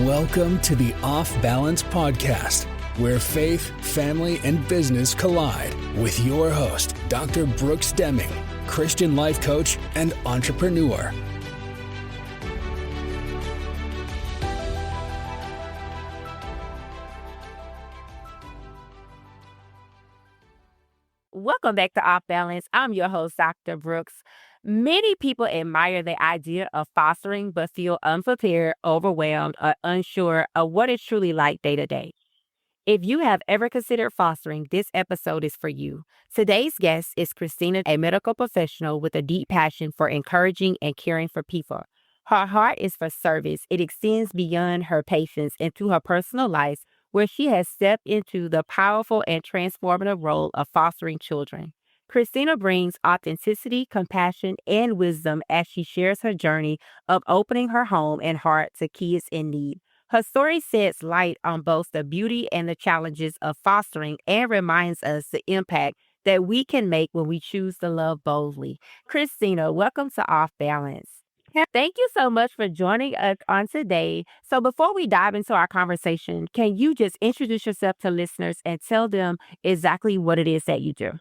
Welcome to the Off Balance Podcast, where faith, family, and business collide with your host, Dr. Brooks Deming, Christian life coach and entrepreneur. Welcome back to Off Balance. I'm your host, Dr. Brooks. Many people admire the idea of fostering, but feel unprepared, overwhelmed, or unsure of what it's truly like day to day. If you have ever considered fostering, this episode is for you. Today's guest is Khristina, a medical professional with a deep passion for encouraging and caring for people. Her heart is for service. It extends beyond her patients into her personal life, where she has stepped into the powerful and transformative role of fostering children. Khristina brings authenticity, compassion, and wisdom as she shares her journey of opening her home and heart to kids in need. Her story sheds light on both the beauty and the challenges of fostering and reminds us the impact that we can make when we choose to love boldly. Khristina, welcome to Off Balance. Thank you so much for joining us on today. So before we dive into our conversation, can you just introduce yourself to listeners and tell them exactly what it is that you do?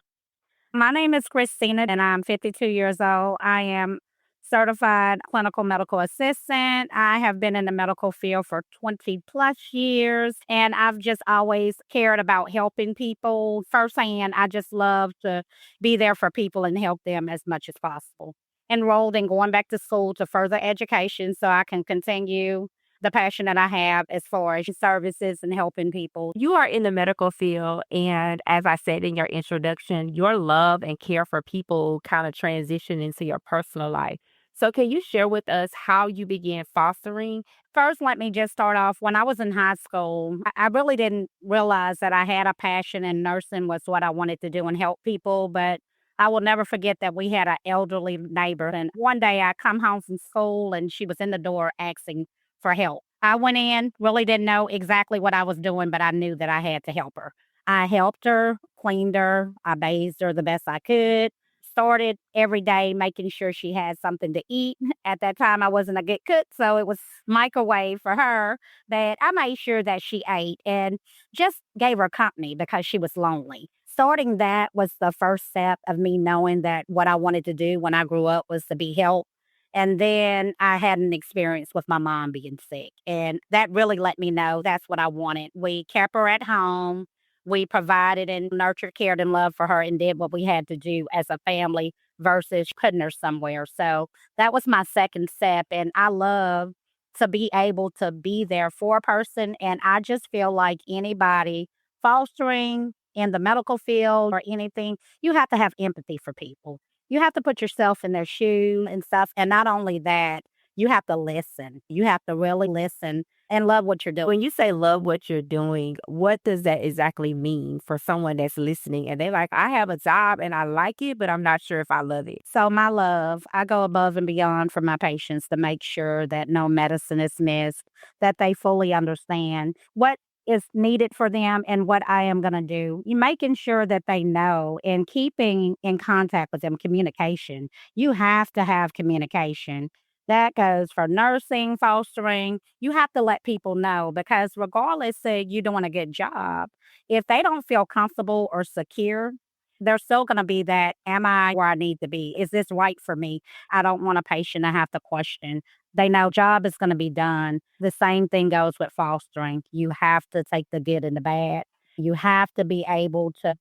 My name is Khristina, and I'm 52 years old. I am certified clinical medical assistant. I have been in the medical field for 20 plus years, and I've just always cared about helping people firsthand. I just love to be there for people and help them as much as possible. Enrolled in going back to school to further education so I can continue the passion that I have as far as services and helping people. You are in the medical field, and as I said in your introduction, your love and care for people kind of transition into your personal life. So can you share with us how you began fostering? First, let me just start off. When I was in high school, I really didn't realize that I had a passion and nursing was what I wanted to do and help people. But I will never forget that we had an elderly neighbor. And one day I come home from school and she was in the door asking for help. I went in, really didn't know exactly what I was doing, but I knew that I had to help her. I helped her, cleaned her, I bathed her the best I could, started every day making sure she had something to eat. At that time, I wasn't a good cook, so it was microwave for her, but I made sure that she ate and just gave her company because she was lonely. Starting that was the first step of me knowing that what I wanted to do when I grew up was to be helped. And then I had an experience with my mom being sick, and that really let me know that's what I wanted. We kept her at home. We provided and nurtured, cared, and loved for her and did what we had to do as a family versus putting her somewhere. So that was my second step. And I love to be able to be there for a person. And I just feel like anybody fostering in the medical field or anything, you have to have empathy for people. You have to put yourself in their shoes and stuff. And not only that, you have to listen. You have to really listen and love what you're doing. When you say love what you're doing, what does that exactly mean for someone that's listening and they're like, I have a job and I like it, but I'm not sure if I love it? So my love, I go above and beyond for my patients to make sure that no medicine is missed, that they fully understand what is needed for them and what I am going to do. You making sure that they know and keeping in contact with them, communication. You have to have communication. That goes for nursing, fostering. You have to let people know because regardless of you doing a good job, if they don't feel comfortable or secure, there's still going to be that, am I where I need to be? Is this right for me? I don't want a patient to have to question. They know job is going to be done. The same thing goes with fostering. You have to take the good and the bad. You have to be able to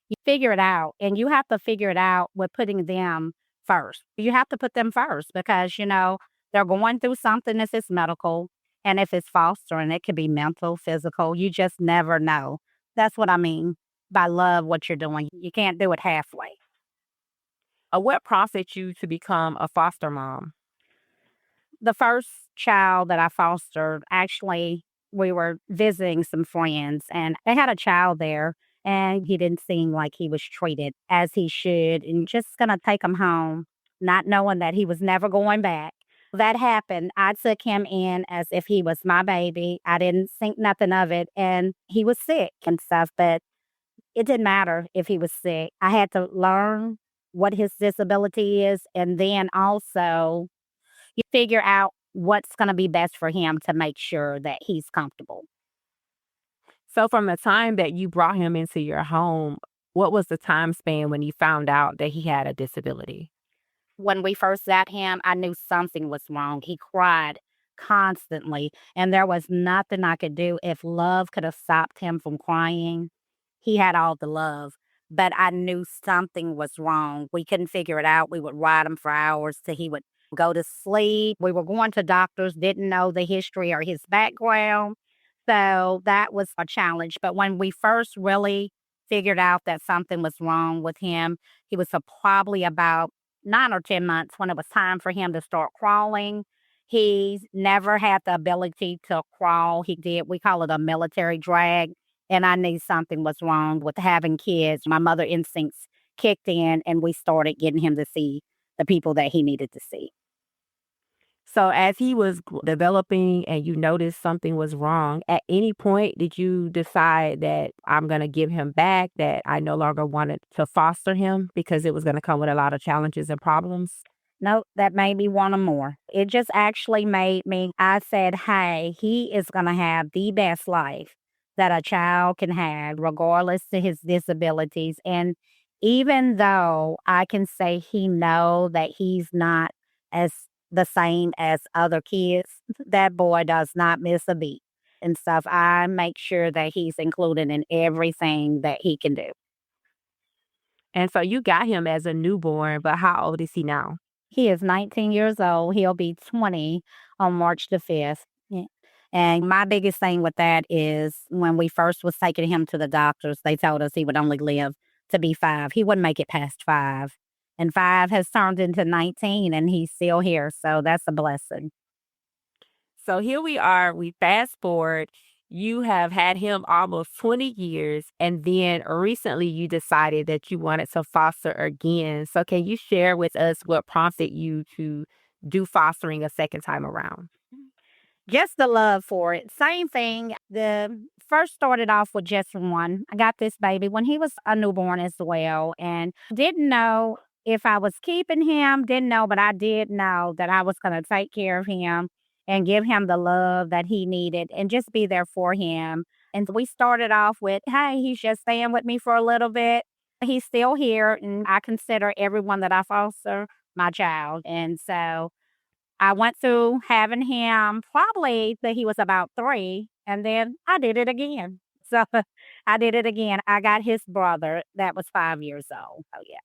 you figure it out, and you have to figure it out with putting them first. You have to put them first because, they're going through something if it's medical, and if it's fostering, it could be mental, physical. You just never know. That's what I mean by love what you're doing. You can't do it halfway. What prompted you to become a foster mom? The first child that I fostered, actually, we were visiting some friends and they had a child there and he didn't seem like he was treated as he should and just going to take him home, not knowing that he was never going back. That happened. I took him in as if he was my baby. I didn't think nothing of it. And he was sick and stuff, but it didn't matter if he was sick. I had to learn what his disability is and then also you figure out what's going to be best for him to make sure that he's comfortable. So from the time that you brought him into your home, what was the time span when you found out that he had a disability? When we first got him, I knew something was wrong. He cried constantly, and there was nothing I could do. If love could have stopped him from crying, he had all the love, but I knew something was wrong. We couldn't figure it out. We would ride him for hours till he would go to sleep. We were going to doctors, didn't know the history or his background. So that was a challenge. But when we first really figured out that something was wrong with him, he was probably about 9 or 10 months when it was time for him to start crawling. He never had the ability to crawl. He did, we call it a military drag. And I knew something was wrong with having kids. My mother instincts kicked in and we started getting him to see the people that he needed to see. So as he was developing and you noticed something was wrong, at any point did you decide that I'm going to give him back, that I no longer wanted to foster him because it was going to come with a lot of challenges and problems? No, that made me want him more. It just actually made me, I said, hey, he is going to have the best life that a child can have, regardless to his disabilities. And even though I can say he know that he's not as the same as other kids, that boy does not miss a beat and stuff. I make sure that he's included in everything that he can do. And so you got him as a newborn, but how old is he now? He is 19 years old. He'll be 20 on March the 5th. Yeah. And my biggest thing with that is when we first was taking him to the doctors, they told us he would only live to be 5. He wouldn't make it past 5. And 5 has turned into 19 and he's still here. So that's a blessing. So here we are, we fast forward. You have had him almost 20 years, and then recently you decided that you wanted to foster again. So can you share with us what prompted you to do fostering a second time around? Just the love for it. Same thing. The first started off with just one. I got this baby when he was a newborn as well and didn't know if I was keeping him, didn't know, but I did know that I was going to take care of him and give him the love that he needed and just be there for him. And we started off with, hey, he's just staying with me for a little bit. He's still here, and I consider everyone that I foster my child. And so I went through having him probably till he was about 3, and then I did it again. So, I did it again. I got his brother that was 5 years old. Oh, yeah.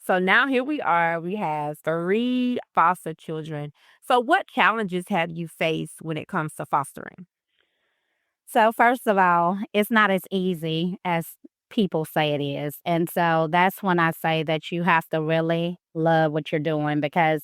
So now here we are, we have 3 foster children. So what challenges have you faced when it comes to fostering? So, first of all, it's not as easy as people say it is, and so that's when I say that you have to really love what you're doing because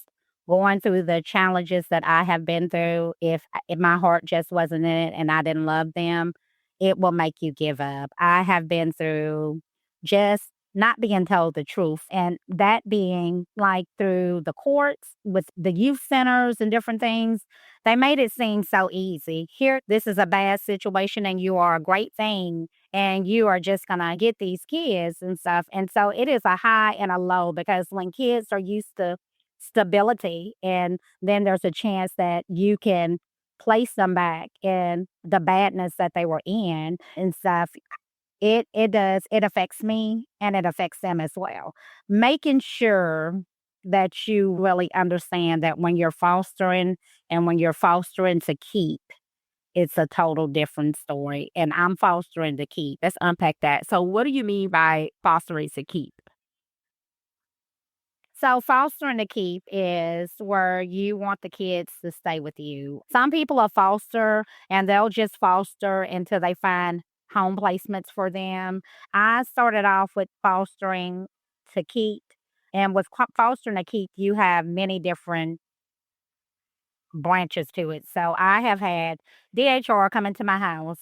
going through the challenges that I have been through, if my heart just wasn't in it and I didn't love them, it will make you give up. I have been through just not being told the truth, and that being, like, through the courts with the youth centers and different things. They made it seem so easy. Here, this is a bad situation and you are a great thing and you are just gonna get these kids and stuff. And so it is a high and a low because when kids are used to stability and then there's a chance that you can place them back in the badness that they were in and stuff, it affects me and it affects them as well. Making sure that you really understand that when you're fostering and when you're fostering to keep, it's a total different story, and I'm fostering to keep. Let's unpack that. So what do you mean by fostering to keep? So fostering to keep is where you want the kids to stay with you. Some people are foster and they'll just foster until they find home placements for them. I started off with fostering to keep. And with fostering to keep, you have many different branches to it. So I have had DHR come into my house,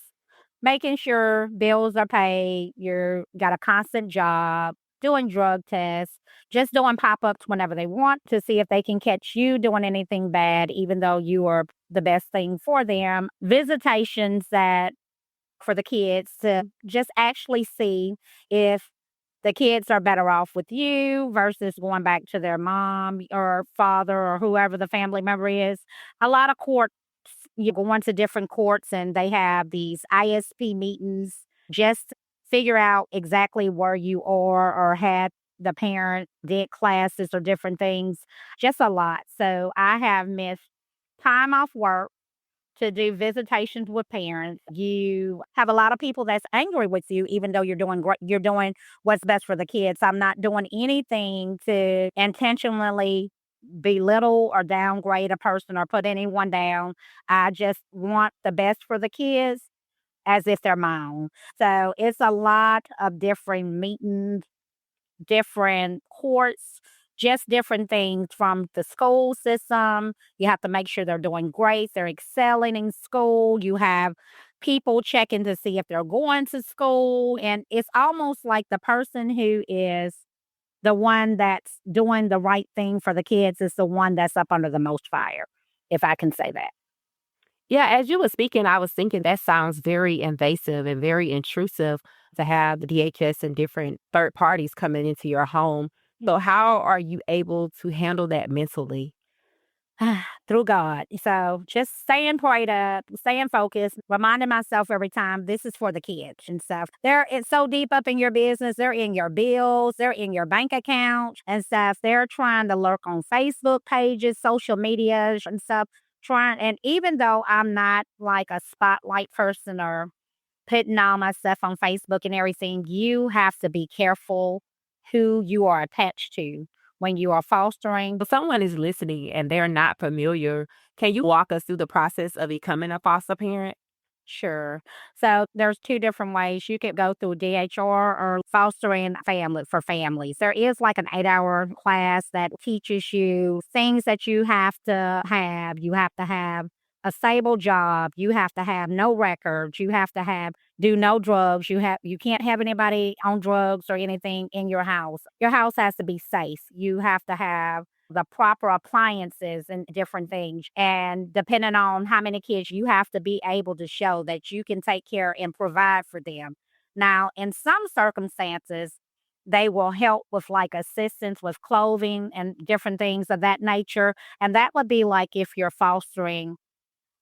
making sure bills are paid, you're got a constant job, doing drug tests, just doing pop-ups whenever they want to see if they can catch you doing anything bad, even though you are the best thing for them. Visitations that for the kids to just actually see if the kids are better off with you versus going back to their mom or father or whoever the family member is. A lot of courts, you go into different courts and they have these ISP meetings. Just figure out exactly where you are or had the parent did classes or different things. Just a lot. So I have missed time off work to do visitations with parents. You have a lot of people that's angry with you, even though you're doing great. You're doing what's best for the kids. I'm not doing anything to intentionally belittle or downgrade a person or put anyone down. I just want the best for the kids as if they're my own. So it's a lot of different meetings, different courts, just different things from the school system. You have to make sure they're doing great, they're excelling in school. You have people checking to see if they're going to school. And it's almost like the person who is the one that's doing the right thing for the kids is the one that's up under the most fire, if I can say that. Yeah, as you were speaking, I was thinking that sounds very invasive and very intrusive to have the DHS and different third parties coming into your home. So, how are you able to handle that mentally? Through God. So just staying prayed up, staying focused, reminding myself every time this is for the kids and stuff. It's so deep up in your business. They're in your bills, they're in your bank account and stuff. They're trying to lurk on Facebook pages, social media and stuff. And even though I'm not like a spotlight person or putting all my stuff on Facebook and everything, you have to be careful who you are attached to when you are fostering. If someone is listening and they're not familiar, can you walk us through the process of becoming a foster parent? Sure. So there's two different ways. You could go through DHR or fostering family for families. There is like an 8-hour class that teaches you things that you have to have. You have to have a stable job. You have to have no records. You have to have do no drugs. You can't have anybody on drugs or anything in your house. Your house has to be safe. You have to have the proper appliances and different things. And depending on how many kids, you have to be able to show that you can take care and provide for them. Now, in some circumstances, they will help with like assistance with clothing and different things of that nature. And that would be like if you're fostering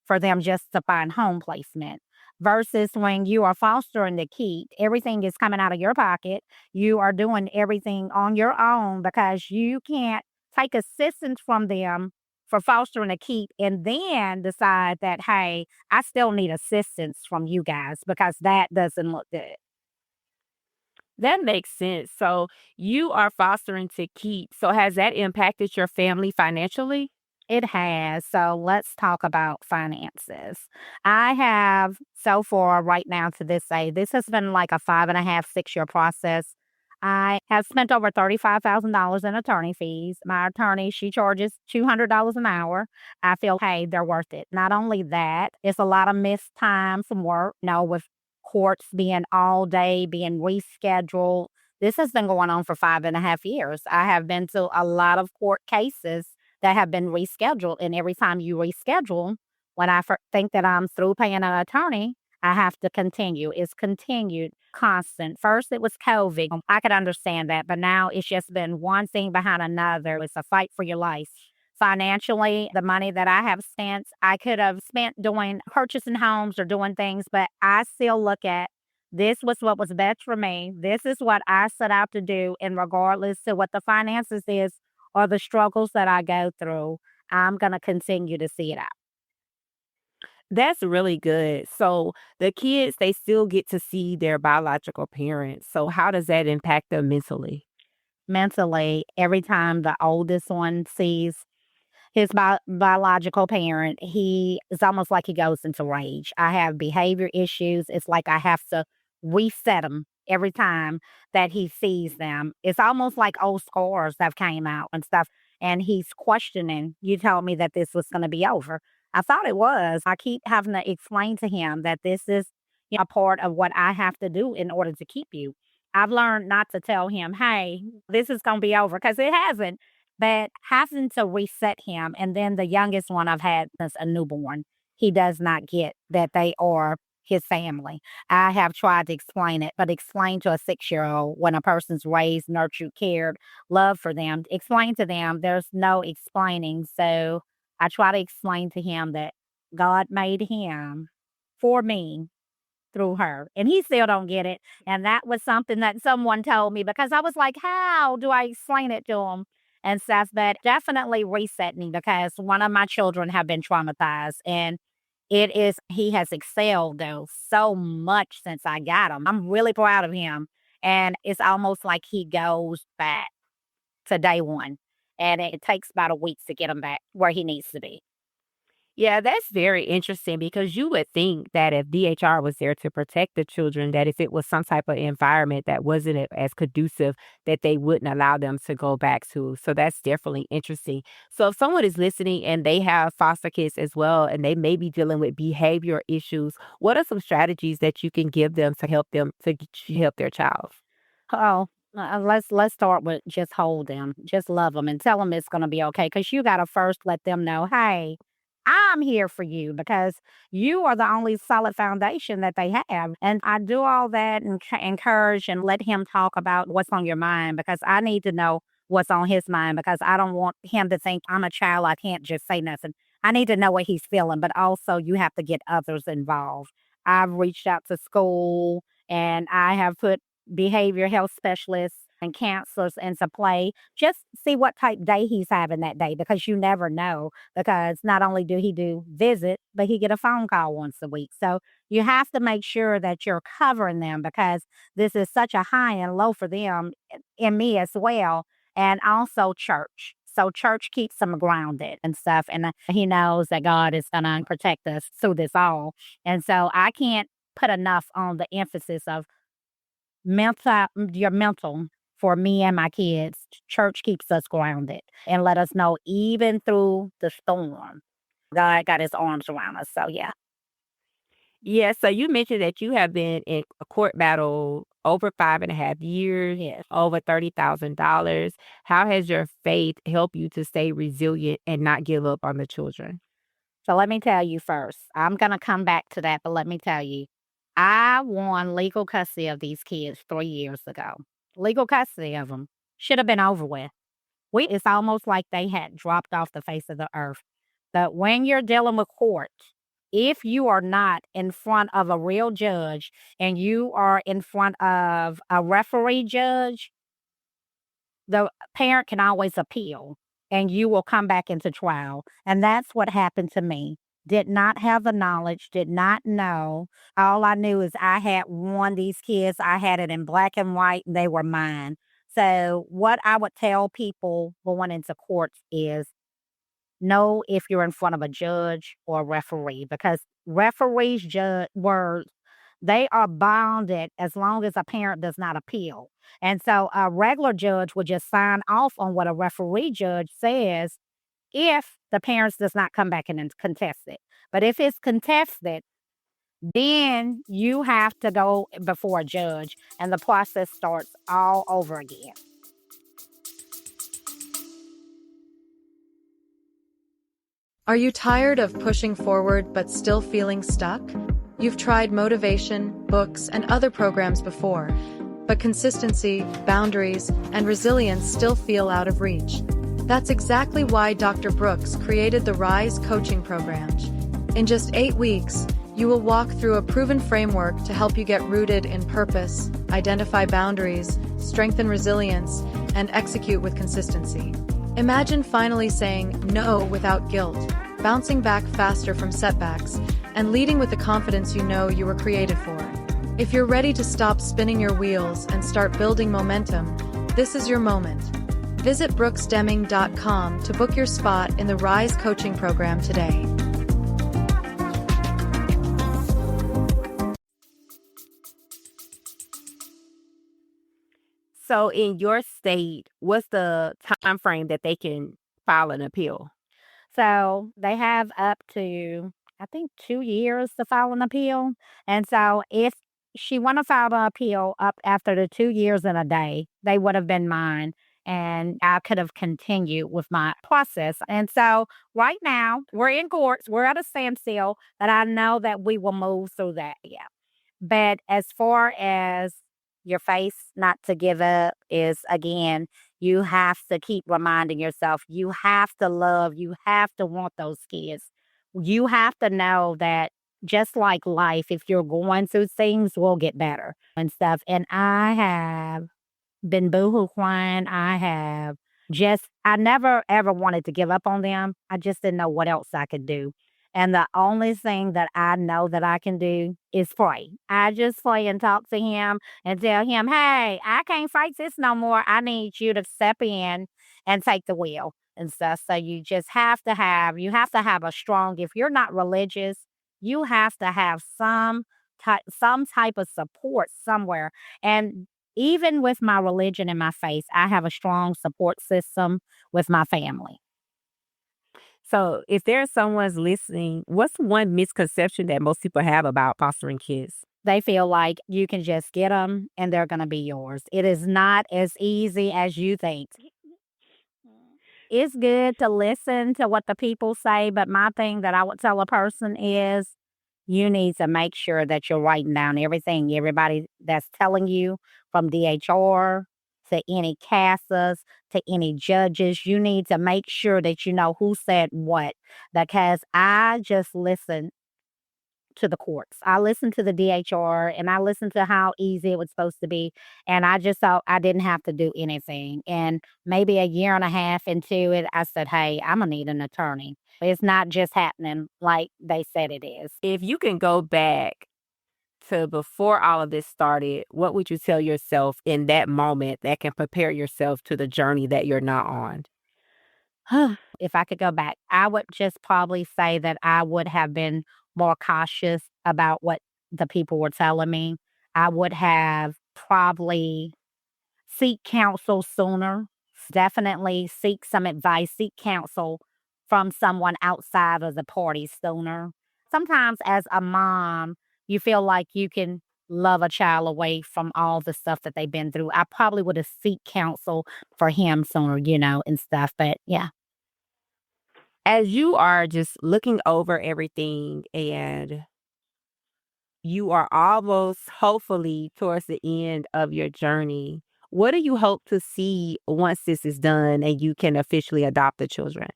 for them just to find home placement. Versus when you are fostering the keep, everything is coming out of your pocket. You are doing everything on your own because you can't take assistance from them for fostering a keep and then decide that, hey, I still need assistance from you guys because that doesn't look good. That makes sense. So, you are fostering to keep. So, has that impacted your family financially? It has. So let's talk about finances. I have so far right now to this day, this has been like a 5.5, 6 year process. I have spent over $35,000 in attorney fees. My attorney, she charges $200 an hour. I feel, hey, they're worth it. Not only that, it's a lot of missed time from work, with courts being all day, being rescheduled. This has been going on for 5.5 years. I have been to a lot of court cases that have been rescheduled. And every time you reschedule, when I think that I'm through paying an attorney, I have to continue. It's continued, constant. First, it was COVID. I could understand that, but now it's just been one thing behind another. It's a fight for your life. Financially, the money that I have spent, I could have spent doing purchasing homes or doing things, but I still look at this was what was best for me. This is what I set out to do, and regardless to what the finances is or the struggles that I go through, I'm going to continue to see it out. That's really good. So, the kids, they still get to see their biological parents. So, how does that impact them mentally? Mentally, every time the oldest one sees his biological parent, he it's almost like he goes into rage. I have behavior issues. It's like I have to reset him every time that he sees them. It's almost like old scores that came out and stuff. And he's questioning, you told me that this was going to be over. I thought it was. I keep having to explain to him that this is a part of what I have to do in order to keep you. I've learned not to tell him, hey, this is going to be over because it hasn't, but having to reset him. And then the youngest one I've had since a newborn, he does not get that they are his family. I have tried to explain it, but explain to a 6-year-old when a person's raised, nurtured, cared, love for them, explain to them there's no explaining. So I try to explain to him that God made him for me through her, and he still don't get it, and that was something that someone told me because I was like, "How do I explain it to him?" And stuff, but definitely reset me because one of my children have been traumatized, and he has excelled, though, so much since I got him. I'm really proud of him, and it's almost like he goes back to day one, and it takes about a week to get him back where he needs to be. Yeah, that's very interesting because you would think that if DHR was there to protect the children, that if it was some type of environment that wasn't as conducive, that they wouldn't allow them to go back to. So that's definitely interesting. So if someone is listening and they have foster kids as well, and they may be dealing with behavior issues, what are some strategies that you can give them to help help their child? Oh, let's start with just hold them, just love them, and tell them it's gonna be okay. Cause you gotta first let them know, "Hey, I'm here for you," because you are the only solid foundation that they have, and I do all that and encourage and let him talk about what's on your mind because I need to know what's on his mind because I don't want him to think I'm a child, I can't just say nothing. I need to know what he's feeling, but also you have to get others involved. I've reached out to school, and I have put behavior health specialists and counselors into play. Just see what type day he's having that day because you never know. Because not only do he do visit, but he get a phone call once a week. So you have to make sure that you're covering them because this is such a high and low for them and me as well. And also church. So church keeps them grounded and stuff. And he knows that God is going to protect us through this all. And so I can't put enough on the emphasis of your mental for me and my kids. Church keeps us grounded and let us know even through the storm, God got his arms around us. So yeah. Yeah, so you mentioned that you have been in a court battle over 5.5 years, Yes. over $30,000. How has your faith helped you to stay resilient and not give up on the children? So let me tell you first. I'm gonna come back to that, but let me tell you, I won legal custody of these kids 3 years ago. Legal custody of them should have been over with. It's almost like they had dropped off the face of the earth. But when you're dealing with court, if you are not in front of a real judge and you are in front of a referee judge, the parent can always appeal and you will come back into trial. And that's what happened to me. Did not have the knowledge, did not know. All I knew is I had won these kids. I had it in black and white, and they were mine. So, what I would tell people going into courts is know if you're in front of a judge or a referee because referees judge words they are bounded as long as a parent does not appeal. And so a regular judge would just sign off on what a referee judge says if the parents does not come back in and contest it. But if it's contested, then you have to go before a judge and the process starts all over again. Are you tired of pushing forward but still feeling stuck? You've tried motivation, books, and other programs before, but consistency, boundaries, and resilience still feel out of reach. That's exactly why Dr. Brooks created the Rise coaching program. In just 8 weeks, you will walk through a proven framework to help you get rooted in purpose, identify boundaries, strengthen resilience, and execute with consistency. Imagine finally saying no without guilt, bouncing back faster from setbacks, and leading with the confidence you know you were created for. If you're ready to stop spinning your wheels and start building momentum, this is your moment. Visit brooksdeming.com to book your spot in the Rise coaching program today. So in your state, what's the time frame that they can file an appeal? So they have up to, I think, 2 years to file an appeal. And so if she want to file an appeal up after the 2 years and a day, they would have been mine. and I could have continued with my process. And so right now we're in courts, we're at a standstill, but I know that we will move through that. Yeah. But as far as your face not to give up is again, you have to keep reminding yourself, you have to love, you have to want those kids. You have to know that just like life, if you're going through things, will get better and stuff. And I have been boohoo crying. I never ever wanted to give up on them. I just didn't know what else I could do. And the only thing that I know that I can do is pray. I just pray and talk to him and tell him, hey, I can't fight this no more. I need you to step in and take the wheel and stuff. So you have to have a strong, if you're not religious, you have to have some type of support somewhere. And even with my religion and my faith, I have a strong support system with my family. So, if there's someone's listening, what's one misconception that most people have about fostering kids? They feel like you can just get them and they're going to be yours. It is not as easy as you think. It's good to listen to what the people say, but my thing that I would tell a person is you need to make sure that you're writing down everything, everybody that's telling you, from DHR to any CASAs to any judges. You need to make sure that you know who said what, because I just listen to the courts. I listened to the DHR and I listened to how easy it was supposed to be. And I just thought I didn't have to do anything. And maybe a year and a half into it, I said, hey, I'm going to need an attorney. It's not just happening like they said it is. If you can go back to before all of this started, what would you tell yourself in that moment that can prepare yourself to the journey that you're now on? If I could go back, I would just probably say that I would have been more cautious about what the people were telling me. I would have probably seek counsel sooner. Definitely seek some advice, seek counsel from someone outside of the party sooner. Sometimes as a mom, you feel like you can love a child away from all the stuff that they've been through. I probably would have seek counsel for him sooner, and stuff. But yeah. As you are just looking over everything and you are almost hopefully towards the end of your journey, what do you hope to see once this is done and you can officially adopt the children?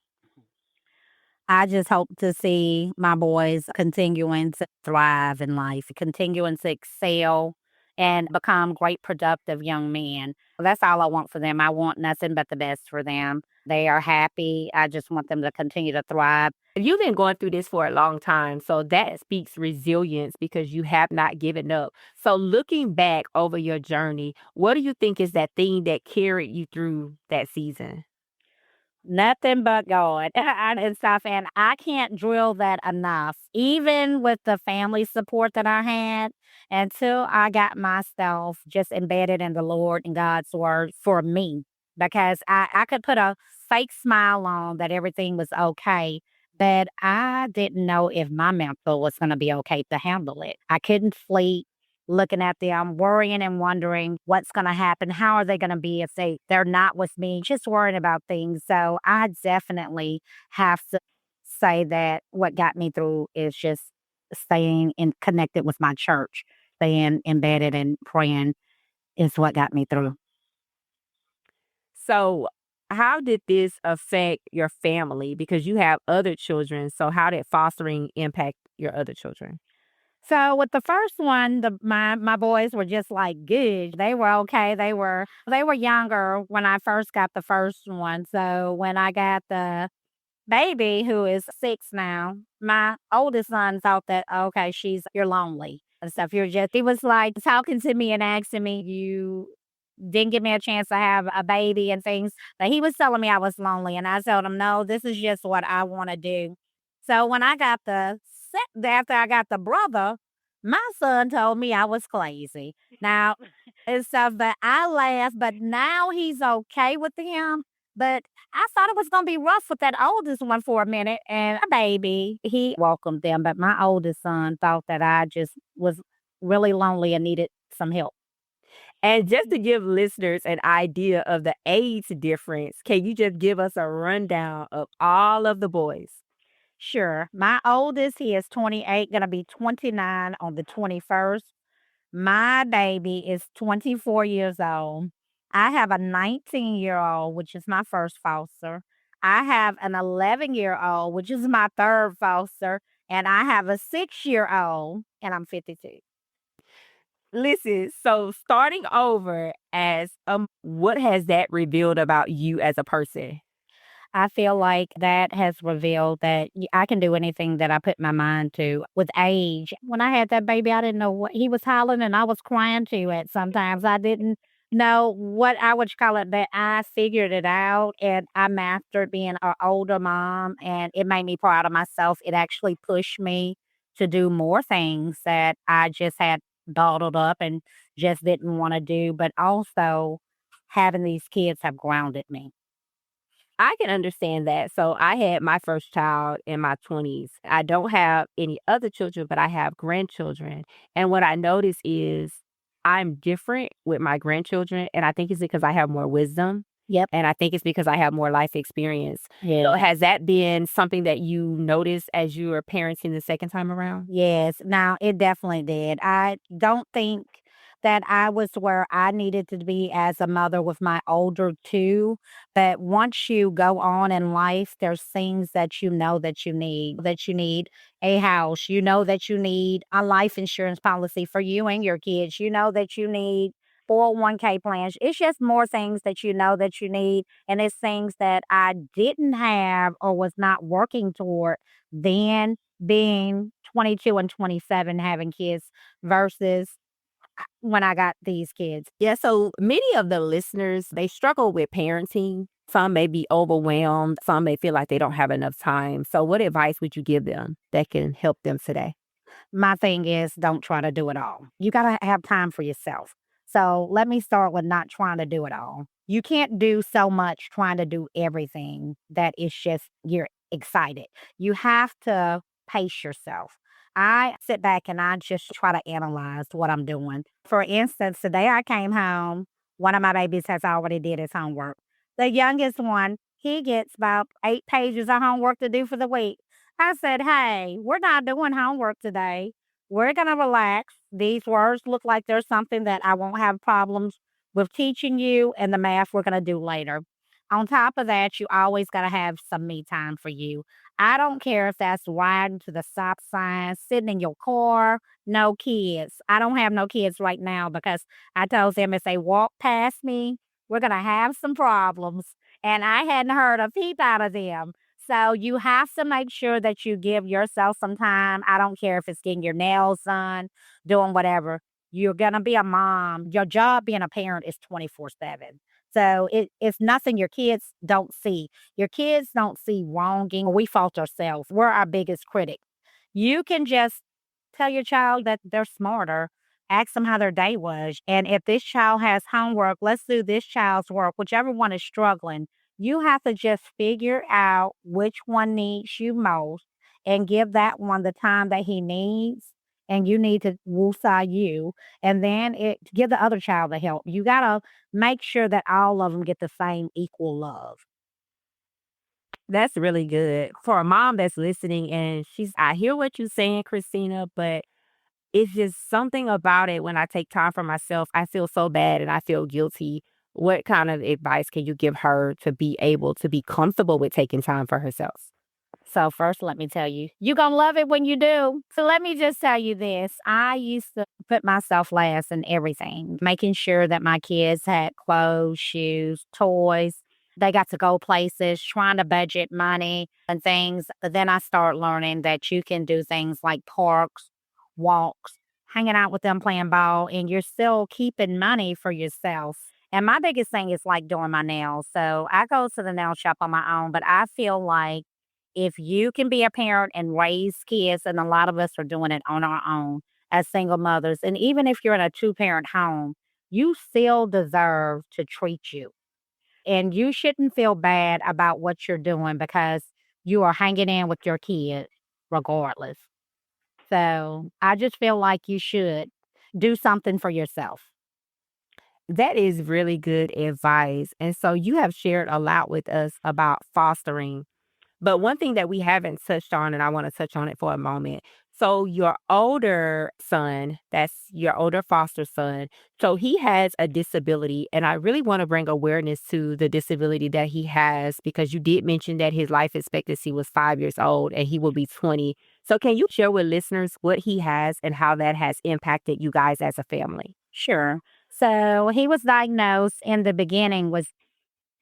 I just hope to see my boys continuing to thrive in life, continuing to excel and become great, productive young men. That's all I want for them. I want nothing but the best for them. They are happy. I just want them to continue to thrive. You've been going through this for a long time, so that speaks resilience because you have not given up. So, looking back over your journey, what do you think is that thing that carried you through that season? Nothing but God and stuff. And I can't drill that enough. Even with the family support that I had, until I got myself just embedded in the Lord and God's word for me, because I could put a fake smile on that everything was okay. But I didn't know if my mental was going to be okay to handle it. I couldn't sleep looking at them, worrying and wondering what's going to happen. How are they going to be if they're not with me? Just worrying about things. So I definitely have to say that what got me through is just staying in connected with my church, staying embedded and praying is what got me through. So, how did this affect your family? Because you have other children. So, how did fostering impact your other children? So with the first one, my boys were just like good. They were okay. They were younger when I first got the first one. So when I got the baby who is 6 now, my oldest son thought that, okay, you're lonely and stuff. He was like talking to me and asking me, you didn't give me a chance to have a baby and things. But he was telling me I was lonely. And I told him, no, this is just what I want to do. So when I got after I got the brother, my son told me I was crazy. Now, and stuff, but I laughed, but now he's okay with him. But I thought it was going to be rough with that oldest one for a minute. And my baby, he welcomed them. But my oldest son thought that I just was really lonely and needed some help. And just to give listeners an idea of the age difference, can you just give us a rundown of all of the boys? Sure. My oldest, he is 28, gonna be 29 on the 21st. My baby is 24 years old. I have a 19-year-old, which is my first foster. I have an 11-year-old, which is my third foster, and I have a 6-year-old, and I'm 52. Listen, so starting over as what has that revealed about you as a person? I feel like that has revealed that I can do anything that I put my mind to. With age, when I had that baby, I didn't know what he was hollering and I was crying to it. Sometimes I didn't know what I would call it, but I figured it out and I mastered being an older mom and it made me proud of myself. It actually pushed me to do more things that I just had bottled up and just didn't want to do. But also having these kids have grounded me. I can understand that. So I had my first child in my 20s. I don't have any other children, but I have grandchildren. And what I notice is I'm different with my grandchildren. And I think it's because I have more wisdom. Yep. And I think it's because I have more life experience. Yeah. So has that been something that you noticed as you were parenting the second time around? Yes. Now, it definitely did. I don't think that I was where I needed to be as a mother with my older 2, but once you go on in life, there's things that you know that you need a house, you know that you need a life insurance policy for you and your kids, you know that you need 401k plans. It's just more things that you need, and it's things that I didn't have or was not working toward then being 22 and 27 having kids versus when I got these kids. Yeah, so many of the listeners, they struggle with parenting. Some may be overwhelmed. Some may feel like they don't have enough time. So what advice would you give them that can help them today? My thing is don't try to do it all. You got to have time for yourself. So let me start with not trying to do it all. You can't do so much trying to do everything that it's just you're excited. You have to pace yourself. I sit back and I just try to analyze what I'm doing. For instance, today I came home. One of my babies has already did his homework. The youngest one, he gets about 8 pages of homework to do for the week. I said, "Hey, we're not doing homework today. We're going to relax. These words look like there's something that I won't have problems with teaching you, and the math we're going to do later." On top of that, you always got to have some me time for you. I don't care if that's riding to the stop sign, sitting in your car, no kids. I don't have no kids right now because I told them if they walk past me, we're going to have some problems. And I hadn't heard a peep out of them. So you have to make sure that you give yourself some time. I don't care if it's getting your nails done, doing whatever. You're going to be a mom. Your job being a parent is 24/7. So it's nothing your kids don't see. Your kids don't see wronging. We fault ourselves. We're our biggest critic. You can just tell your child that they're smarter. Ask them how their day was. And if this child has homework, let's do this child's work, whichever one is struggling. You have to just figure out which one needs you most and give that one the time that he needs. And you need to woosah you. And then give the other child the help. You got to make sure that all of them get the same equal love. That's really good. For a mom that's listening and I hear what you're saying, Christina, but it's just something about it when I take time for myself, I feel so bad and I feel guilty. What kind of advice can you give her to be able to be comfortable with taking time for herself? So first, let me tell you, you're going to love it when you do. So let me just tell you this. I used to put myself last in everything, making sure that my kids had clothes, shoes, toys. They got to go places, trying to budget money and things. But then I start learning that you can do things like parks, walks, hanging out with them playing ball, and you're still keeping money for yourself. And my biggest thing is like doing my nails. So I go to the nail shop on my own, but I feel like if you can be a parent and raise kids, and a lot of us are doing it on our own as single mothers, and even if you're in a two-parent home, you still deserve to treat you. And you shouldn't feel bad about what you're doing because you are hanging in with your kids regardless. So I just feel like you should do something for yourself. That is really good advice. And so you have shared a lot with us about fostering. But one thing that we haven't touched on, and I want to touch on it for a moment. So, your older son, that's your older foster son, so he has a disability. And I really want to bring awareness to the disability that he has because you did mention that his life expectancy was 5 years old and he will be 20. So, can you share with listeners what he has and how that has impacted you guys as a family? Sure. So he was diagnosed in the beginning with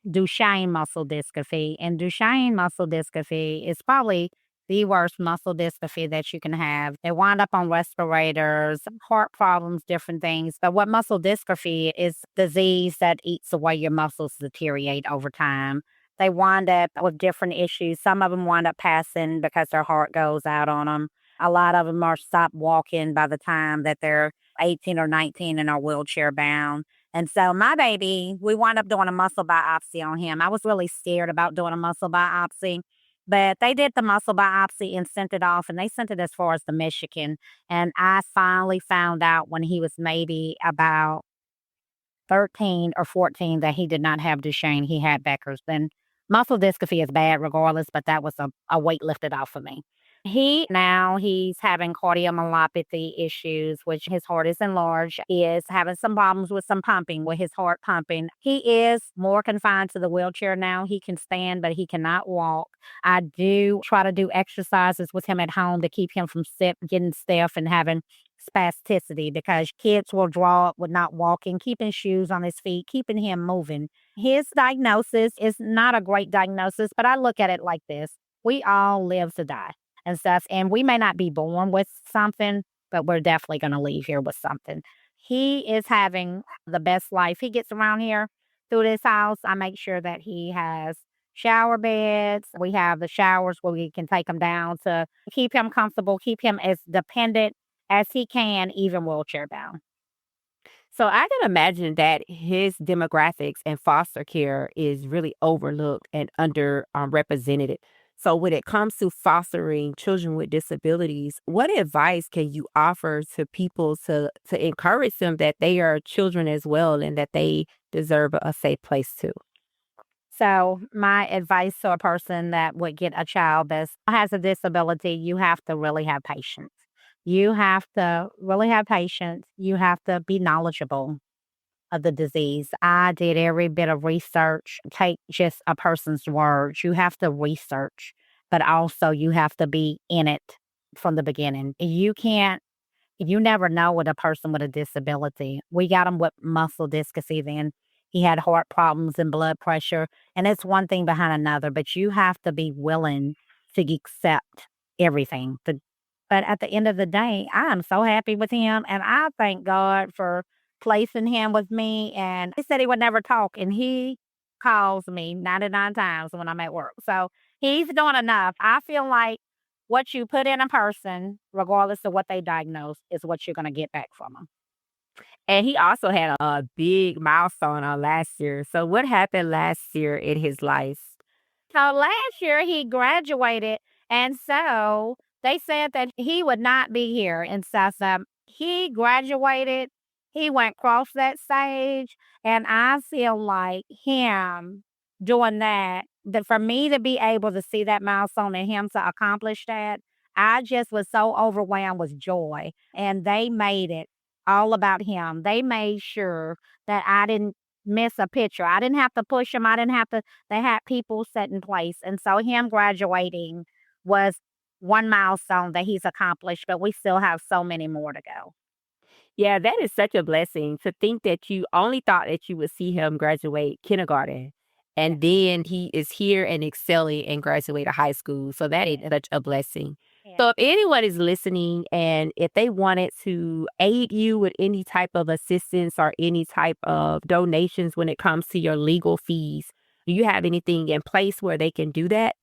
Duchenne muscle dystrophy, and Duchenne muscle dystrophy is probably the worst muscle dystrophy that you can have. They wind up on respirators, heart problems, different things. But what muscle dystrophy is disease that eats away your muscles deteriorate over time. They wind up with different issues. Some of them wind up passing because their heart goes out on them. A lot of them are stopped walking by the time that they're 18 or 19 and are wheelchair bound. And so my baby, we wound up doing a muscle biopsy on him. I was really scared about doing a muscle biopsy, but they did the muscle biopsy and sent it off, and they sent it as far as the Michigan. And I finally found out when he was maybe about 13 or 14 that he did not have Duchenne. He had Becker's. Then muscle dystrophy is bad regardless, but that was a weight lifted off of me. He's having cardiomyopathy issues, which his heart is enlarged. He is having some problems with some pumping, with his heart pumping. He is more confined to the wheelchair now. He can stand, but he cannot walk. I do try to do exercises with him at home to keep him from getting stiff and having spasticity because kids will draw up with not walking, keeping shoes on his feet, keeping him moving. His diagnosis is not a great diagnosis, but I look at it like this. We all live to die and stuff, and we may not be born with something, but we're definitely going to leave here with something. He is having the best life. He gets around here through this house. I make sure that he has shower beds. We have the showers where we can take him down to keep him comfortable, keep him as dependent as he can, even wheelchair bound. So I can imagine that his demographics and foster care is really overlooked and under represented. So when it comes to fostering children with disabilities, what advice can you offer to people to encourage them that they are children as well and that they deserve a safe place too? So, my advice to a person that would get a child that has a disability, you have to really have patience. You have to really have patience. You have to be knowledgeable of the disease. I did every bit of research. Take just a person's words. You have to research, but also you have to be in it from the beginning. You never know with a person with a disability. We got him with muscle dystrophy then. He had heart problems and blood pressure, and it's one thing behind another, but you have to be willing to accept everything. But at the end of the day, I am so happy with him, and I thank God for placing him with me. And he said he would never talk, and he calls me 99 times when I'm at work. So he's doing enough. I feel like what you put in a person, regardless of what they diagnose, is what you're gonna get back from them. And he also had a big milestone on last year. So what happened last year in his life? So last year he graduated, and so they said that he would not be here in South. He graduated, he went across that stage, and I feel like him doing that for me to be able to see that milestone and him to accomplish that, I just was so overwhelmed with joy. And they made it all about him. They made sure that I didn't miss a picture. I didn't have to push him. I didn't have to they had people set in place, and so him graduating was one milestone that he's accomplished, but we still have so many more to go. Yeah, that is such a blessing to think that you only thought that you would see him graduate kindergarten. Yeah, And then he is here and excelling and graduate a high school. So that is yeah, such a blessing. yeah. So if anyone is listening and if they wanted to aid you with any type of assistance or any type of donations when it comes to your legal fees, do you have anything in place where they can do that?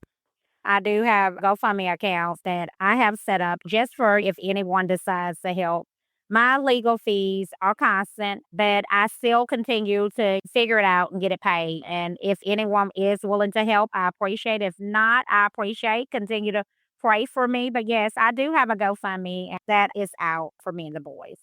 I do have GoFundMe accounts that I have set up just for if anyone decides to help. My legal fees are constant, but I still continue to figure it out and get it paid. And if anyone is willing to help, I appreciate it. If not, I appreciate. Continue to pray for me. But yes, I do have a GoFundMe and that is out for me and the boys.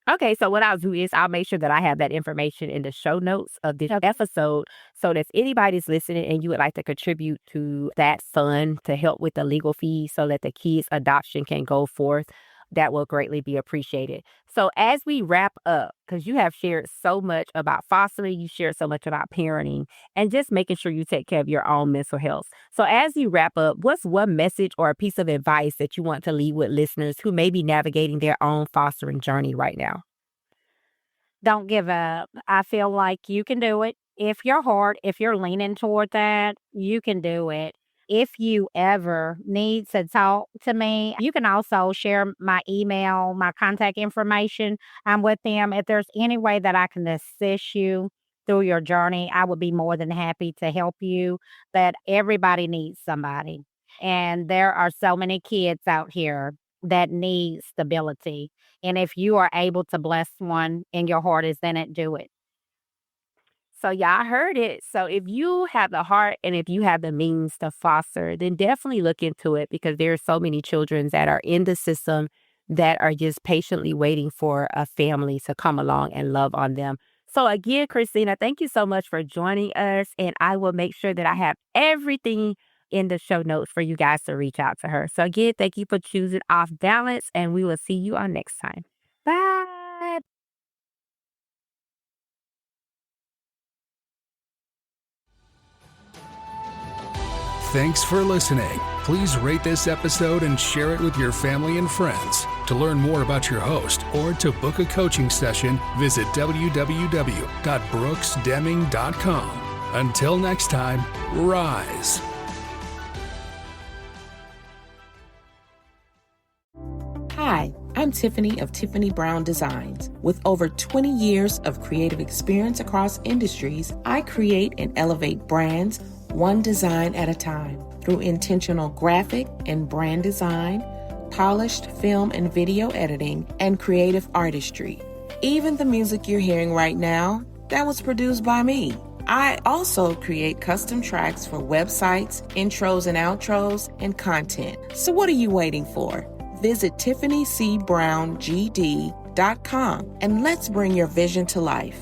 Okay, so what I'll do is I'll make sure that I have that information in the show notes of this episode. So that if anybody's listening and you would like to contribute to that fund to help with the legal fees so that the kids' adoption can go forth, that will greatly be appreciated. So as we wrap up, because you have shared so much about fostering, you shared so much about parenting, and just making sure you take care of your own mental health. So as you wrap up, what's one message or a piece of advice that you want to leave with listeners who may be navigating their own fostering journey right now? Don't give up. I feel like you can do it. If you're leaning toward that, you can do it. If you ever need to talk to me, you can also share my email, my contact information. I'm with them. If there's any way that I can assist you through your journey, I would be more than happy to help you. But everybody needs somebody. And there are so many kids out here that need stability. And if you are able to bless one and your heart is in it, do it. So y'all heard it. So if you have the heart and if you have the means to foster, then definitely look into it because there are so many children that are in the system that are just patiently waiting for a family to come along and love on them. So again, Khristina, thank you so much for joining us. And I will make sure that I have everything in the show notes for you guys to reach out to her. So again, thank you for choosing Off Balance, and we will see you on next time. Bye. Thanks for listening. Please rate this episode and share it with your family and friends. To learn more about your host or to book a coaching session, visit www.brooksdeming.com. Until next time, rise. Hi, I'm Tiffany of Tiffany Brown Designs. With over 20 years of creative experience across industries, I create and elevate brands one design at a time through intentional graphic and brand design, polished film and video editing, and creative artistry. Even the music you're hearing right now, that was produced by me. I also create custom tracks for websites, intros and outros, and content. So what are you waiting for? Visit TiffanyCBrownGD.com and let's bring your vision to life.